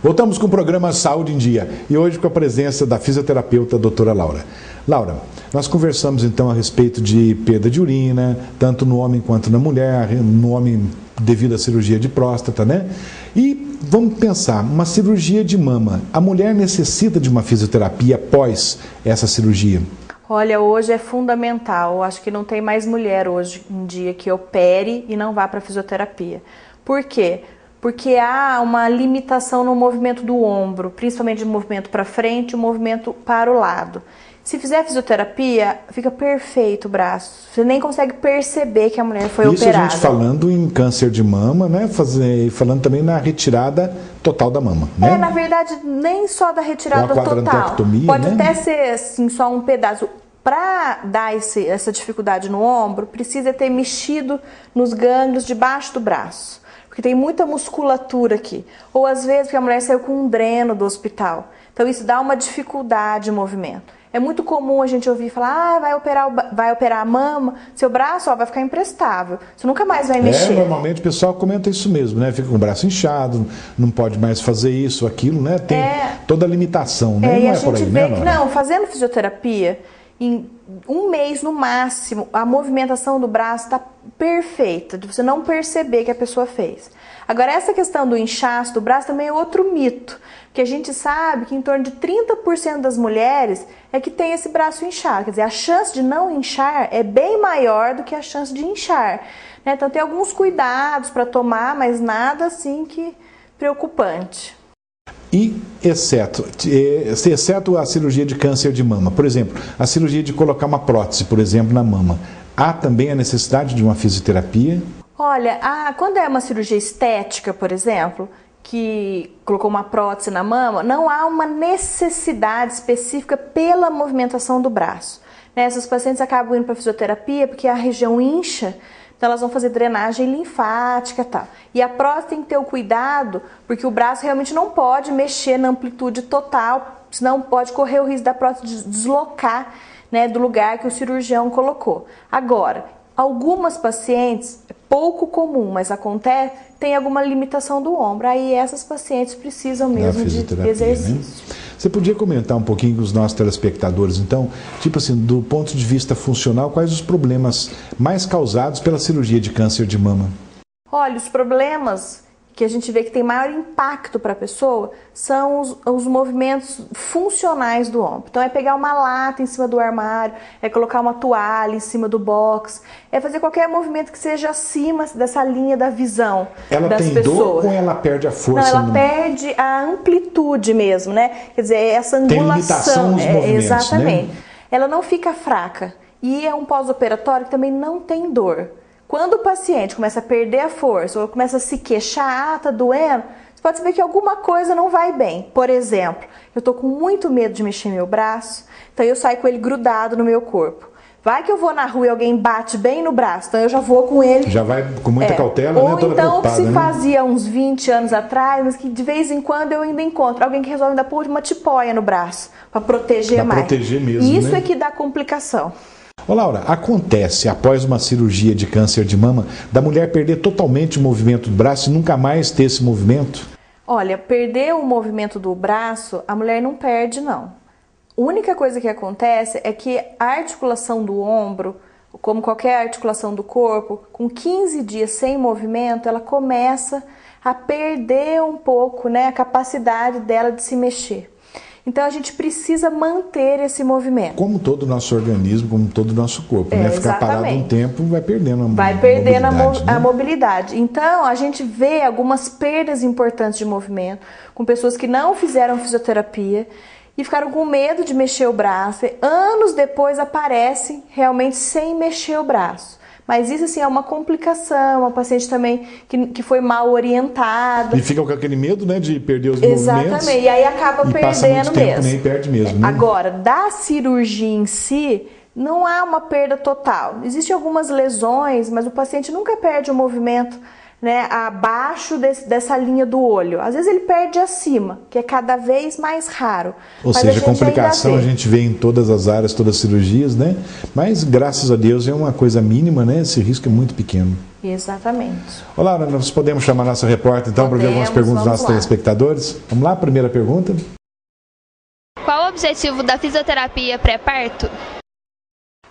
Voltamos com o programa Saúde em Dia e hoje com a presença da fisioterapeuta doutora Laura. Laura, nós conversamos então a respeito de perda de urina, tanto no homem quanto na mulher, no homem devido à cirurgia de próstata, né? E vamos pensar, uma cirurgia de mama, a mulher necessita de uma fisioterapia após essa cirurgia? Olha, hoje é fundamental, eu acho que não tem mais mulher hoje em dia que opere e não vá para fisioterapia. Por quê? Porque há uma limitação no movimento do ombro, principalmente o movimento para frente e o movimento para o lado. Se fizer fisioterapia, fica perfeito o braço. Você nem consegue perceber que a mulher foi operada. Isso a gente falando em câncer de mama, né? Falando também na retirada total da mama, né? Na verdade, nem só da retirada total. né? Pode até ser assim, só um pedaço. Para dar essa dificuldade no ombro, precisa ter mexido nos gânglios debaixo do braço. Porque tem muita musculatura aqui. Ou às vezes porque a mulher saiu com um dreno do hospital. Então isso dá uma dificuldade de movimento. É muito comum a gente ouvir falar, vai operar a mama, seu braço vai ficar imprestável, você nunca mais vai mexer. Normalmente o pessoal comenta isso mesmo, né? Fica com o braço inchado, não pode mais fazer isso, aquilo, né? Tem toda a limitação, né? Não é por aí, né? Não, fazendo fisioterapia, em um mês no máximo, a movimentação do braço está perfeita, de você não perceber que a pessoa fez. Agora, essa questão do inchaço do braço também é outro mito, porque a gente sabe que em torno de 30% das mulheres é que tem esse braço inchado. Quer dizer, a chance de não inchar é bem maior do que a chance de inchar, né? Então, tem alguns cuidados para tomar, mas nada assim que preocupante. E exceto a cirurgia de câncer de mama, por exemplo, a cirurgia de colocar uma prótese, por exemplo, na mama, há também a necessidade de uma fisioterapia? Olha, quando é uma cirurgia estética, por exemplo, que colocou uma prótese na mama, não há uma necessidade específica pela movimentação do braço. Essas pacientes acabam indo para fisioterapia porque a região incha, então elas vão fazer drenagem linfática e tal. E a prótese tem que ter o cuidado, porque o braço realmente não pode mexer na amplitude total, senão pode correr o risco da prótese deslocar, né, do lugar que o cirurgião colocou. Agora, algumas pacientes, é pouco comum, mas acontece, tem alguma limitação do ombro. Aí essas pacientes precisam mesmo de exercício. Né? Você podia comentar um pouquinho com os nossos telespectadores, então, tipo assim, do ponto de vista funcional, quais os problemas mais causados pela cirurgia de câncer de mama? Olha, os problemas que a gente vê que tem maior impacto para a pessoa são os movimentos funcionais do ombro. Então é pegar uma lata em cima do armário, é colocar uma toalha em cima do box, é fazer qualquer movimento que seja acima dessa linha da visão das pessoas. Ela tem dor ou ela perde a força? Não, ela perde a amplitude mesmo, né? Quer dizer, essa angulação. Tem limitação nos movimentos, exatamente. Né? Ela não fica fraca. E é um pós-operatório que também não tem dor. Quando o paciente começa a perder a força ou começa a se queixar, tá doendo, você pode saber que alguma coisa não vai bem. Por exemplo, eu tô com muito medo de mexer meu braço, então eu saio com ele grudado no meu corpo. Vai que eu vou na rua e alguém bate bem no braço, então eu já vou com ele. Já vai com muita cautela, ou né? Toda então o que se né? fazia uns 20 anos atrás, mas que de vez em quando eu ainda encontro alguém que resolve ainda pôr uma tipóia no braço, para proteger mais. Para proteger mesmo, Isso né? é que dá complicação. Ô Laura, acontece após uma cirurgia de câncer de mama da mulher perder totalmente o movimento do braço e nunca mais ter esse movimento? Olha, perder o movimento do braço, a mulher não perde não. A única coisa que acontece é que a articulação do ombro, como qualquer articulação do corpo, com 15 dias sem movimento, ela começa a perder um pouco, né, a capacidade dela de se mexer. Então a gente precisa manter esse movimento. Como todo o nosso organismo, como todo o nosso corpo, né? Ficar parado um tempo vai perdendo a mobilidade. Então a gente vê algumas perdas importantes de movimento com pessoas que não fizeram fisioterapia e ficaram com medo de mexer o braço. E anos depois aparecem realmente sem mexer o braço. Mas isso assim é uma complicação, uma paciente também que foi mal orientada. E fica com aquele medo, né, de perder os movimentos. Exatamente, e aí acaba perdendo passa muito tempo, mesmo. Nem perde mesmo. Né? Agora, da cirurgia em si, não há uma perda total. Existem algumas lesões, mas o paciente nunca perde o movimento né, abaixo dessa linha do olho. Às vezes ele perde acima, que é cada vez mais raro. Ou mas seja, a complicação a gente vê em todas as áreas, todas as cirurgias, né? Mas graças a Deus é uma coisa mínima, né? Esse risco é muito pequeno. Exatamente. Olá, nós podemos chamar a nossa repórter então para ver algumas perguntas dos nossos telespectadores? Vamos lá, primeira pergunta. Qual o objetivo da fisioterapia pré-parto?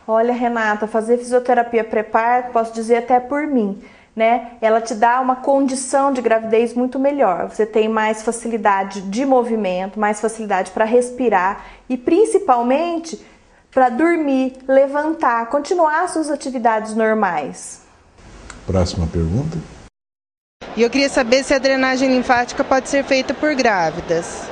Olha, Renata, fazer fisioterapia pré-parto, posso dizer até por mim, né? Ela te dá uma condição de gravidez muito melhor. Você tem mais facilidade de movimento, mais facilidade para respirar e principalmente para dormir, levantar, continuar suas atividades normais. Próxima pergunta. E eu queria saber se a drenagem linfática pode ser feita por grávidas.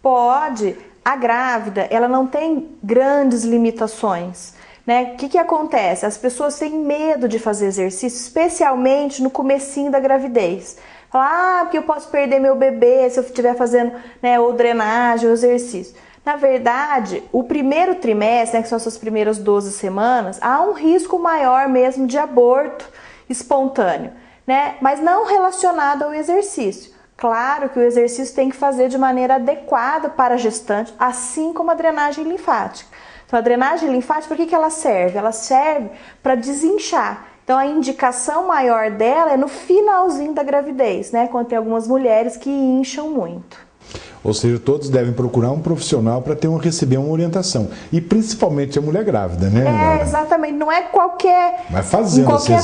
Pode. A grávida, ela não tem grandes limitações, né? O que acontece? As pessoas têm medo de fazer exercício, especialmente no comecinho da gravidez. Fala, porque eu posso perder meu bebê se eu estiver fazendo, né, ou drenagem ou exercício. Na verdade, o primeiro trimestre, né, que são essas primeiras 12 semanas, há um risco maior mesmo de aborto espontâneo, né? Mas não relacionado ao exercício. Claro que o exercício tem que fazer de maneira adequada para a gestante, assim como a drenagem linfática. Então, a drenagem linfática, para que ela serve? Ela serve para desinchar. Então, a indicação maior dela é no finalzinho da gravidez, né? Quando tem algumas mulheres que incham muito. Ou seja, todos devem procurar um profissional para receber uma orientação. E principalmente a mulher grávida, né? Exatamente. Não é em qualquer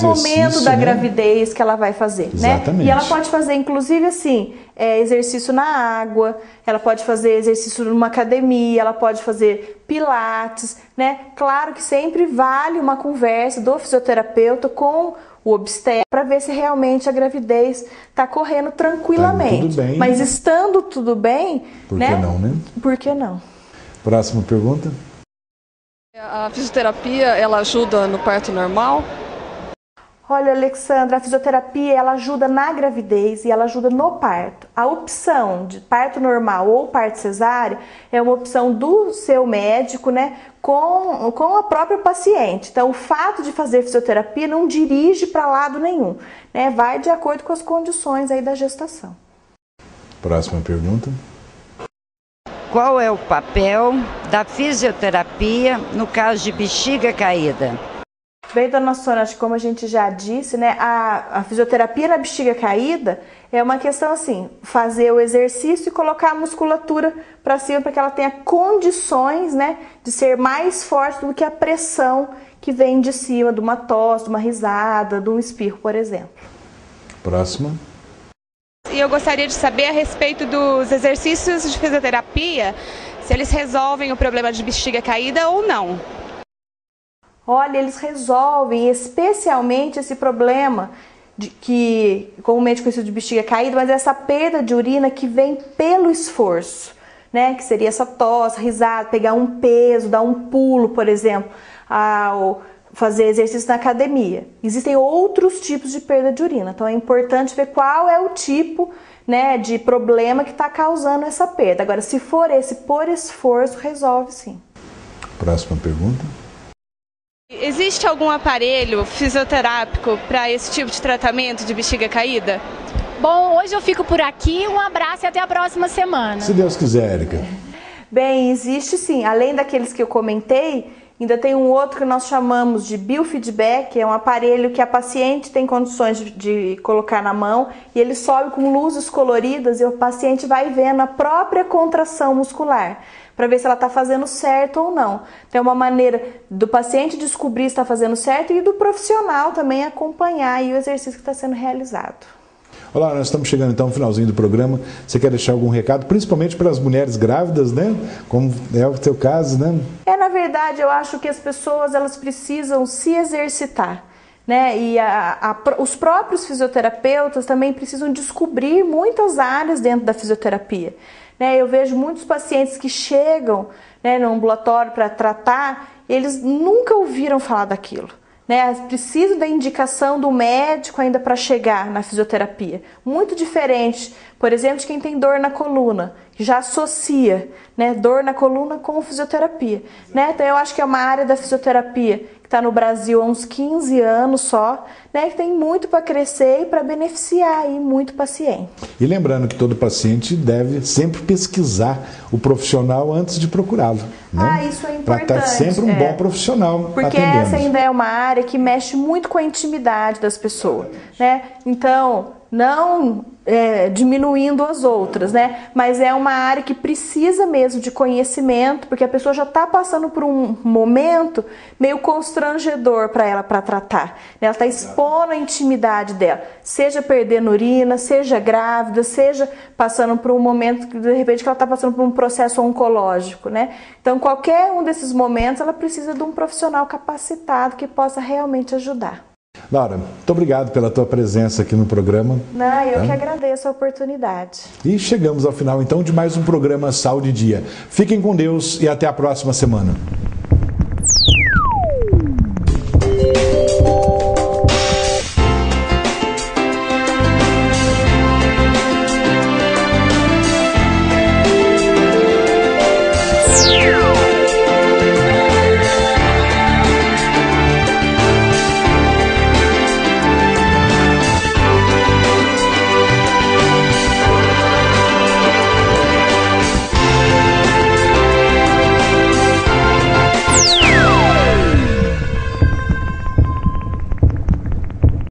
momento da gravidez que ela vai fazer, exatamente, né? E ela pode fazer, inclusive, assim, exercício na água, ela pode fazer exercício numa academia, ela pode fazer pilates, né? Claro que sempre vale uma conversa do fisioterapeuta com o obstetra para ver se realmente a gravidez está correndo tranquilamente. Tudo bem. Mas estando tudo bem, por que não, né? Por que não? Próxima pergunta. A fisioterapia, ela ajuda no parto normal? Olha, Alexandra, a fisioterapia ela ajuda na gravidez e ela ajuda no parto. A opção de parto normal ou parto cesárea é uma opção do seu médico, né, com a própria paciente. Então, o fato de fazer fisioterapia não dirige para lado nenhum, né, vai de acordo com as condições aí da gestação. Próxima pergunta. Qual é o papel da fisioterapia no caso de bexiga caída? Bem, dona Sônia, acho que como a gente já disse, né, a fisioterapia na bexiga caída é uma questão assim, fazer o exercício e colocar a musculatura para cima para que ela tenha condições, né, de ser mais forte do que a pressão que vem de cima de uma tosse, de uma risada, de um espirro, por exemplo. Próxima. E eu gostaria de saber a respeito dos exercícios de fisioterapia, se eles resolvem o problema de bexiga caída ou não. Olha, eles resolvem especialmente esse problema que comumente conhecido de bexiga caída, mas essa perda de urina que vem pelo esforço, né? Que seria essa tosse, risada, pegar um peso, dar um pulo, por exemplo, ao fazer exercício na academia. Existem outros tipos de perda de urina, então é importante ver qual é o tipo, né, de problema que está causando essa perda. Agora, se for esse por esforço, resolve sim. Próxima pergunta. Existe algum aparelho fisioterápico para esse tipo de tratamento de bexiga caída? Bom, hoje eu fico por aqui, um abraço e até a próxima semana. Se Deus quiser, Érica. Bem, existe sim, além daqueles que eu comentei, ainda tem um outro que nós chamamos de biofeedback, que é um aparelho que a paciente tem condições de colocar na mão e ele sobe com luzes coloridas e o paciente vai vendo a própria contração muscular, para ver se ela está fazendo certo ou não. Então é uma maneira do paciente descobrir se está fazendo certo e do profissional também acompanhar aí o exercício que está sendo realizado. Olá, nós estamos chegando então ao finalzinho do programa. Você quer deixar algum recado, principalmente para as mulheres grávidas, né? Como é o teu caso, né? Na verdade, eu acho que as pessoas elas precisam se exercitar, né? E os próprios fisioterapeutas também precisam descobrir muitas áreas dentro da fisioterapia. Né? Eu vejo muitos pacientes que chegam, né, no ambulatório para tratar, eles nunca ouviram falar daquilo. Né? Precisam da indicação do médico ainda para chegar na fisioterapia. Muito diferente, por exemplo, de quem tem dor na coluna, já associa, né, dor na coluna com fisioterapia, né? Então eu acho que é uma área da fisioterapia que está no Brasil há uns 15 anos só, né, que tem muito para crescer e para beneficiar aí muito paciente. E lembrando que todo paciente deve sempre pesquisar o profissional antes de procurá-lo, né? Isso é importante. Para estar sempre um bom profissional porque atendendo. Essa ainda é uma área que mexe muito com a intimidade das pessoas, né? Então, não diminuindo as outras, né? Mas é uma área que precisa mesmo de conhecimento, porque a pessoa já está passando por um momento meio constrangedor para ela para tratar. Ela está expondo a intimidade dela, seja perdendo urina, seja grávida, seja passando por um momento que de repente que ela está passando por um processo oncológico, né? Então, qualquer um desses momentos, ela precisa de um profissional capacitado que possa realmente ajudar. Laura, muito obrigado pela tua presença aqui no programa. Eu que agradeço a oportunidade. E chegamos ao final, então, de mais um programa Saúde em Dia. Fiquem com Deus e até a próxima semana.